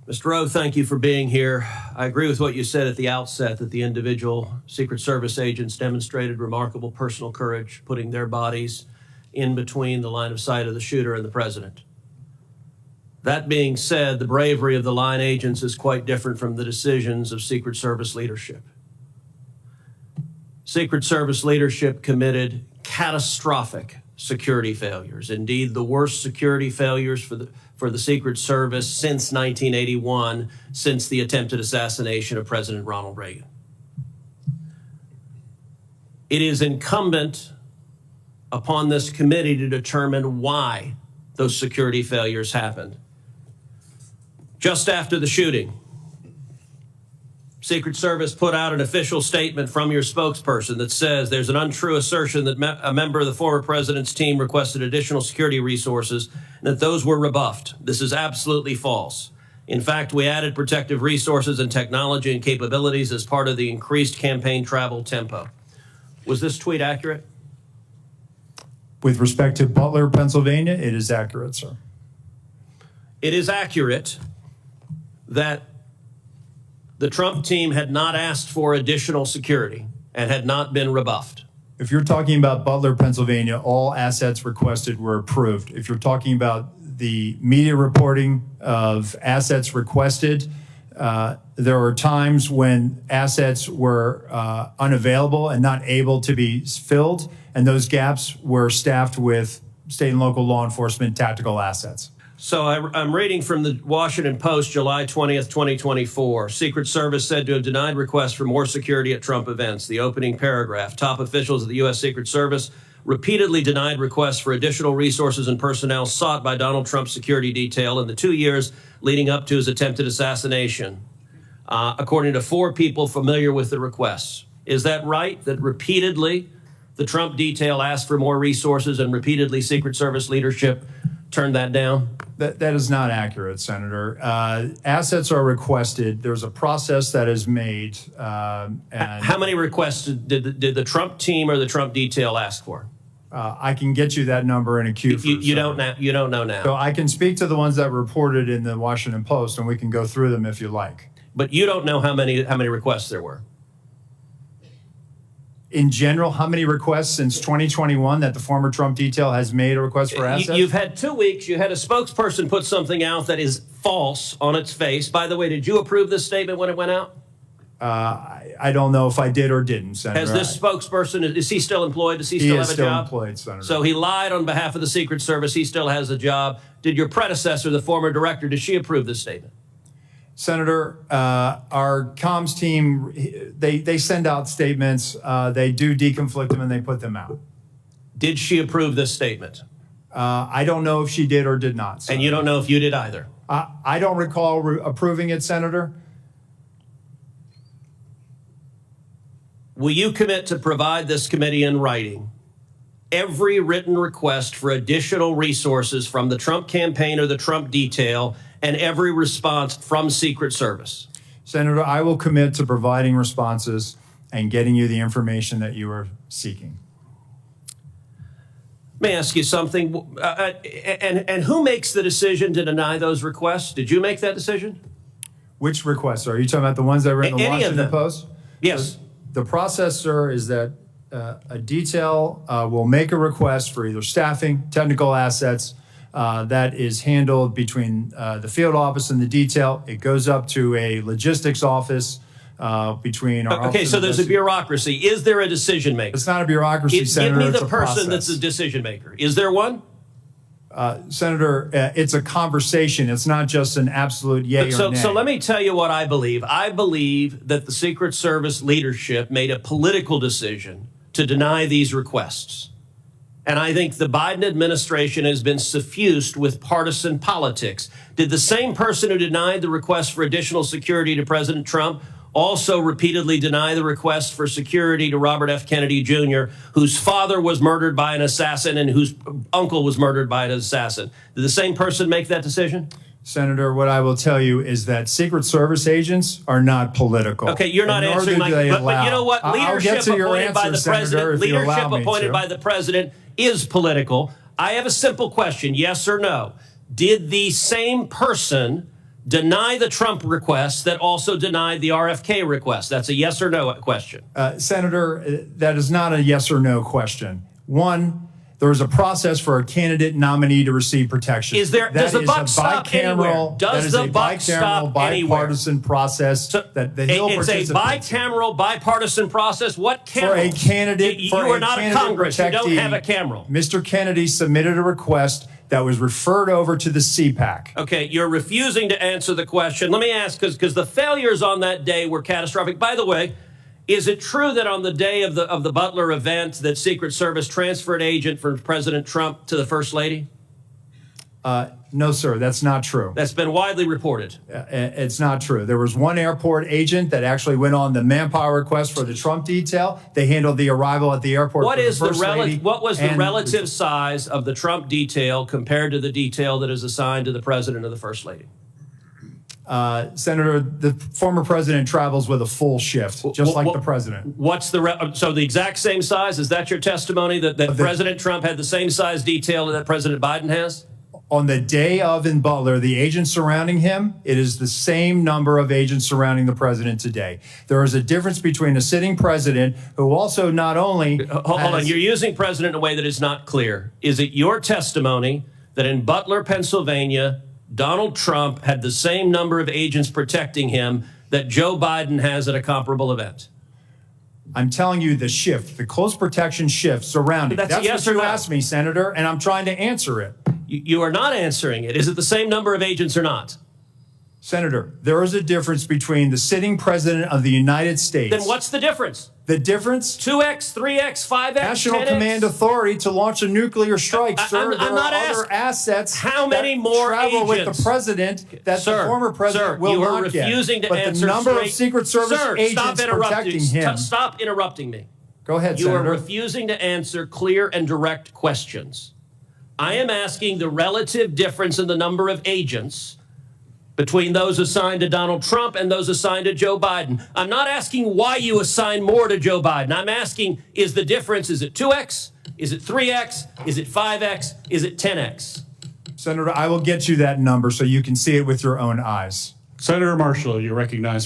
Mr. Rowe, thank you for being here. I agree with what you said at the outset, that the individual Secret Service agents demonstrated remarkable personal courage, putting their bodies in between the line of sight of the shooter and the president. That being said, the bravery of the line agents is quite different from the decisions of Secret Service leadership. Secret Service leadership committed catastrophic security failures, indeed the worst security failures for the Secret Service since 1981, since the attempted assassination of President Ronald Reagan. It is incumbent upon this committee to determine why those security failures happened. Just after the shooting, Secret Service put out an official statement from your spokesperson that says there's an untrue assertion that a member of the former president's team requested additional security resources and that those were rebuffed. This is absolutely false. In fact, we added protective resources and technology and capabilities as part of the increased campaign travel tempo. Was this tweet accurate? With respect to Butler, Pennsylvania, it is accurate, sir. It is accurate that the Trump team had not asked for additional security and had not been rebuffed. If you're talking about Butler, Pennsylvania, all assets requested were approved. If you're talking about the media reporting of assets requested, there were times when assets were unavailable and not able to be filled, and those gaps were staffed with state and local law enforcement tactical assets. So I'm reading from the Washington Post, July 20th, 2024. Secret Service said to have denied requests for more security at Trump events. The opening paragraph, top officials of the U.S. Secret Service repeatedly denied requests for additional resources and personnel sought by Donald Trump's security detail in the 2 years leading up to his attempted assassination, according to 4 people familiar with the requests. Is that right, that repeatedly the Trump detail asked for more resources and repeatedly Secret Service leadership turned that down? That is not accurate, Senator. Assets are requested. There's a process that is made. And how many requests did the Trump team or the Trump detail ask for? I can get you that number in a queue. You don't know now. So I can speak to the ones that were reported in the Washington Post, and we can go through them if you like. But you don't know how many requests there were. In general, how many requests since 2021 that the former Trump detail has made a request for assets? You've had 2 weeks. You had a spokesperson put something out that is false on its face. By the way, did you approve this statement when it went out? I don't know if I did or didn't, Senator. Has this spokesperson, is he still employed? Does he still have a job? He is still employed, Senator. So he lied on behalf of the Secret Service. He still has a job. Did your predecessor, the former director, did she approve this statement? Senator, our comms team, they send out statements, they do deconflict them, and they put them out. Did she approve this statement? I don't know if she did or did not, Senator. And you don't know if you did either? I don't recall approving it, Senator. Will you commit to provide this committee in writing every written request for additional resources from the Trump campaign or the Trump detail and every response from Secret Service? Senator, I will commit to providing responses and getting you the information that you are seeking. Let me ask you something. And who makes the decision to deny those requests? Did you make that decision? Which requests? Are you talking about the ones that were in the Any Washington of them? Post? Yes. The process, sir, is that a detail will make a request for either staffing, technical assets, that is handled between the field office and the detail. It goes up to a logistics office between our Okay, so there's a bureaucracy. Is there a decision maker? It's not a bureaucracy, Senator. Give me it's the a person process. that's a decision maker. Is there one? Senator, it's a conversation. It's not just an absolute yay or nay. So let me tell you what I believe. I believe that the Secret Service leadership made a political decision to deny these requests. And I think the Biden administration has been suffused with partisan politics. Did the same person who denied the request for additional security to President Trump also repeatedly deny the request for security to Robert F. Kennedy Jr., whose father was murdered by an assassin and whose uncle was murdered by an assassin? Did the same person make that decision? Senator, what I will tell you is that Secret Service agents are not political. Okay, you're not answering my question. But you know what? Leadership appointed by the president, leadership appointed by the president is political. I have a simple question, yes or no. Did the same person deny the Trump request that also denied the RFK request? That's a yes or no question. Senator, that is not a yes or no question. One, there is a process for a candidate nominee to receive protection. Does the buck stop anywhere? Does the buck stop anywhere? Bipartisan process that the Hill participates It's a bicameral, bipartisan process. What camera? For a candidate, you are not a Congress. You don't have a camera. Mr. Kennedy submitted a request that was referred over to the CPAC. Okay, you're refusing to answer the question. Let me ask, because the failures on that day were catastrophic. By the way, is it true that on the day of the Butler event that Secret Service transferred agent from President Trump to the First Lady? No, sir, that's not true. That's been widely reported. It's not true. There was one airport agent that actually went on the manpower request for the Trump detail. They handled the arrival at the airport. What was the relative size of the Trump detail compared to the detail that is assigned to the President and the First Lady? Senator, the former president travels with a full shift, just like the president. What's so the exact same size? Is that your testimony that President Trump had the same size detail that President Biden has? On the day of in Butler, the agents surrounding him, it is the same number of agents surrounding the president today. There is a difference between a sitting president who also not only Hold on, you're using president in a way that is not clear. Is it your testimony that in Butler, Pennsylvania, Donald Trump had the same number of agents protecting him that Joe Biden has at a comparable event? I'm telling you the shift, the close protection shift surrounding. That's a yes what or you no. asked me, Senator, and I'm trying to answer it. You are not answering it. Is it the same number of agents or not? Senator, there is a difference between the sitting president of the United States. Then what's the difference? The difference? 2x, 3x, 5x, National 10x? Command Authority to launch a nuclear strike, sir. I'm not there are other asking. assets How many more travel agents? with the president that the former president will not get. Sir, you are refusing to but answer the number straight. of Secret Service Sir, agents protecting him. Stop interrupting me. Go ahead, You Senator. are refusing to answer clear and direct questions. I am asking the relative difference in the number of agents between those assigned to Donald Trump and those assigned to Joe Biden. I'm not asking why you assign more to Joe Biden. I'm asking, is the difference, is it 2x? Is it 3x? Is it 5x? Is it 10x? Senator, I will get you that number so you can see it with your own eyes. Senator Marshall, you're recognized.